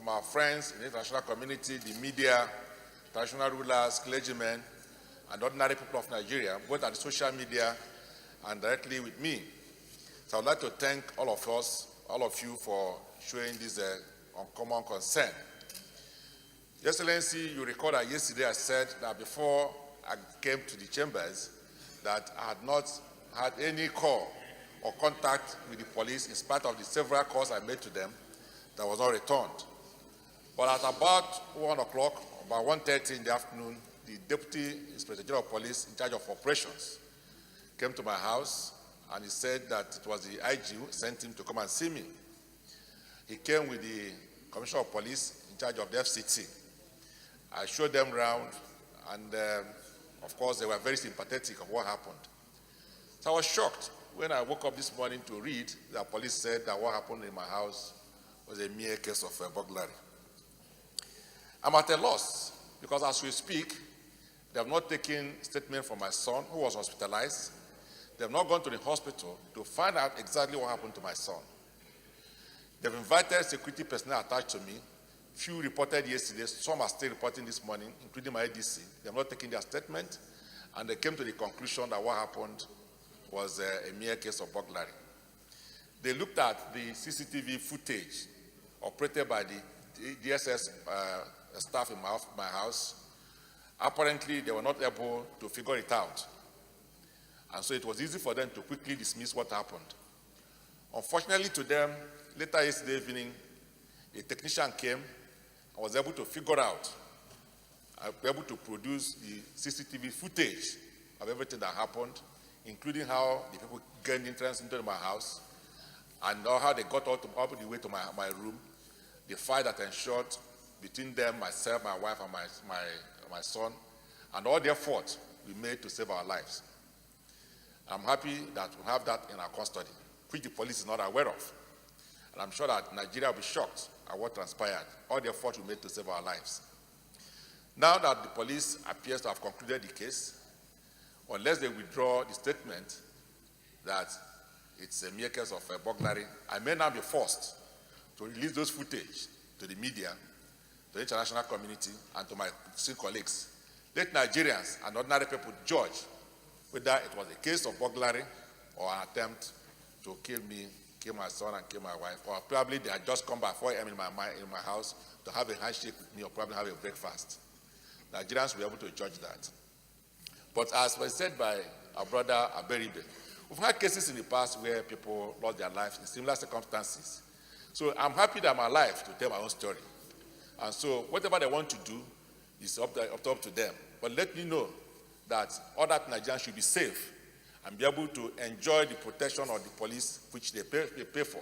from our friends in the international community, the media, traditional rulers, clergymen, and ordinary people of Nigeria, both at the social media and directly with me. So I would like to thank all of us, all of you, for showing this uncommon concern. Your Excellency, you recall that yesterday I said that before I came to the chambers that I had not had any call or contact with the police in spite of the several calls I made to them that was not returned. But at about 1 o'clock, about 1:30 in the afternoon, the Deputy Inspector General of Police in charge of operations came to my house and he said that it was the IG who sent him to come and see me. He came with the Commissioner of Police in charge of the FCT. I showed them around and of course they were very sympathetic of what happened. So I was shocked when I woke up this morning to read that police said that what happened in my house was a mere case of burglary. I'm at a loss because as we speak, they have not taken statement from my son who was hospitalized. They have not gone to the hospital to find out exactly what happened to my son. They've invited security personnel attached to me. Few reported yesterday, some are still reporting this morning, including my ADC. They have not taken their statement, and they came to the conclusion that what happened was a mere case of burglary. They looked at the CCTV footage operated by the DSS staff in my house. Apparently, they were not able to figure it out. And so it was easy for them to quickly dismiss what happened. Unfortunately to them, later yesterday evening, a technician came and was able to figure out, able to produce the CCTV footage of everything that happened, including how the people gained entrance into my house and how they got all the way to my room, the fight that ensued between them, myself, my wife, and my son, and all the effort we made to save our lives. I'm happy that we have that in our custody, which the police is not aware of. And I'm sure that Nigeria will be shocked at what transpired, all the effort we made to save our lives. Now that the police appears to have concluded the case, unless they withdraw the statement that it's a mere case of burglary, I may now be forced to release those footage to the media, to the international community, and to my esteemed colleagues. Let Nigerians and ordinary people judge whether it was a case of burglary or an attempt to kill me, kill my son, and kill my wife, or probably they had just come by 4 a.m. in my house to have a handshake with me or probably have a breakfast. Nigerians will be able to judge that. But as was said by our brother Aberibe, we've had cases in the past where people lost their lives in similar circumstances. So I'm happy that I'm alive to tell my own story. And so whatever they want to do is up to them. But let me know that other Nigerians should be safe and be able to enjoy the protection of the police, which they pay for.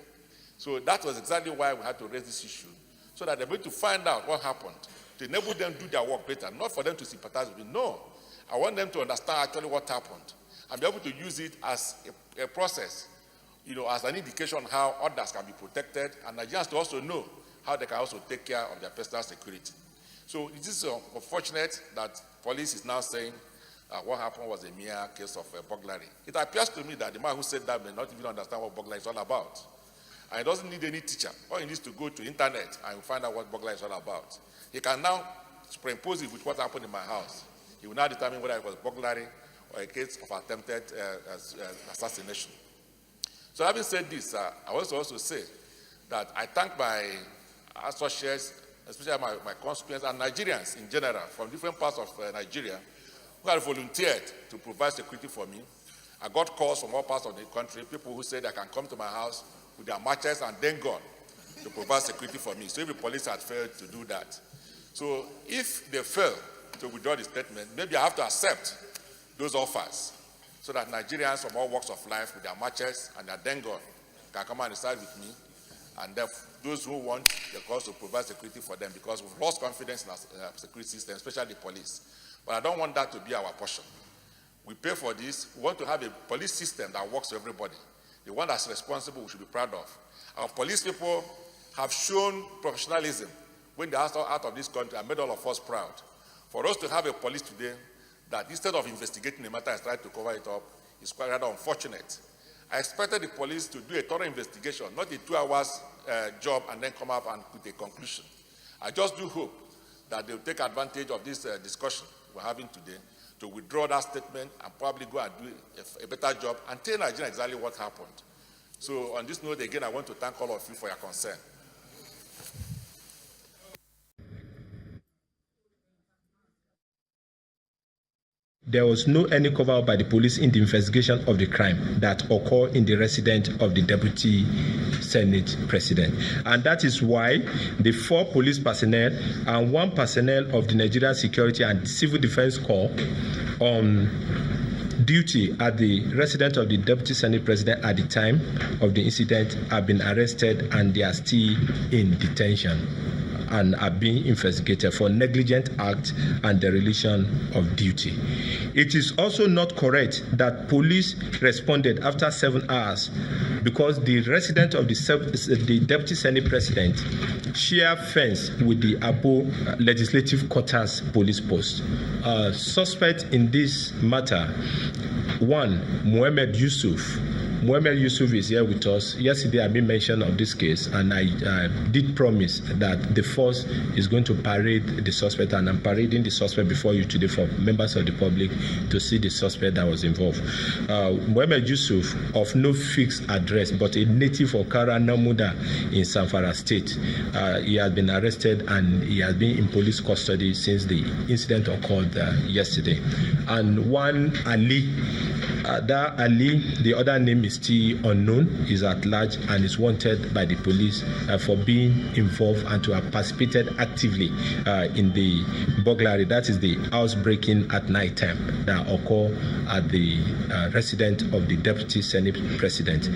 So that was exactly why we had to raise this issue, so that they're able to find out what happened, to enable them to do their work better, not for them to sympathize with me. No, I want them to understand actually what happened and be able to use it as a process, as an indication on how others can be protected, and Nigerians to also know how they can also take care of their personal security. So it is unfortunate that police is now saying what happened was a mere case of burglary. It appears to me that the man who said that may not even understand what burglary is all about. And he doesn't need any teacher. All he needs to go to the internet and find out what burglary is all about. He can now superimpose it with what happened in my house. He will now determine whether it was burglary or a case of attempted assassination. So having said this, I also say that I thank my associates, especially my constituents and Nigerians in general from different parts of Nigeria who have volunteered to provide security for me. I got calls from all parts of the country, people who said they can come to my house with their matches and then gun to provide security for me. So if the police had failed to do that. So if they fail to withdraw the statement, maybe I have to accept those offers so that Nigerians from all walks of life with their matches and their then gun can come and reside with me. And those who want the cause to provide security for them, because we've lost confidence in our security system, especially the police. But I don't want that to be our portion. We pay for this. We want to have a police system that works for everybody. The one that's responsible, we should be proud of. Our police people have shown professionalism when they are out of this country and made all of us proud. For us to have a police today that instead of investigating the matter and trying to cover it up is quite rather unfortunate. I expected the police to do a thorough investigation, not a 2 hours job and then come up and put a conclusion. I just do hope that they will take advantage of this discussion we're having today to withdraw that statement and probably go and do a better job and tell Nigeria exactly what happened. So on this note, again, I want to thank all of you for your concern. There was no any cover-up by the police in the investigation of the crime that occurred in the residence of the Deputy Senate President. And that is why the 4 police personnel and 1 personnel of the Nigerian Security and Civil Defense Corps on duty at the residence of the Deputy Senate President at the time of the incident have been arrested, and they are still in detention and are being investigated for negligent act and dereliction of duty. It is also not correct that police responded after 7 hours because the resident of the Deputy Senate President share fence with the Abo Legislative Quarters police post. Suspect in this matter, 1, Mohammed Yusuf. Mohammed Yusuf is here with us. Yesterday I made mention of this case, and I did promise that the force is going to parade the suspect, and I'm parading the suspect before you today for members of the public to see the suspect that was involved. Mohammed Yusuf, of no fixed address, but a native of Kara Namuda in Zamfara State. He has been arrested and he has been in police custody since the incident occurred yesterday. And 1 Ali, that Ali, the other name is still unknown, is at large and is wanted by the police for being involved and to have participated actively in the burglary, that is the housebreaking at night time that occurred at the residence of the Deputy Senate President.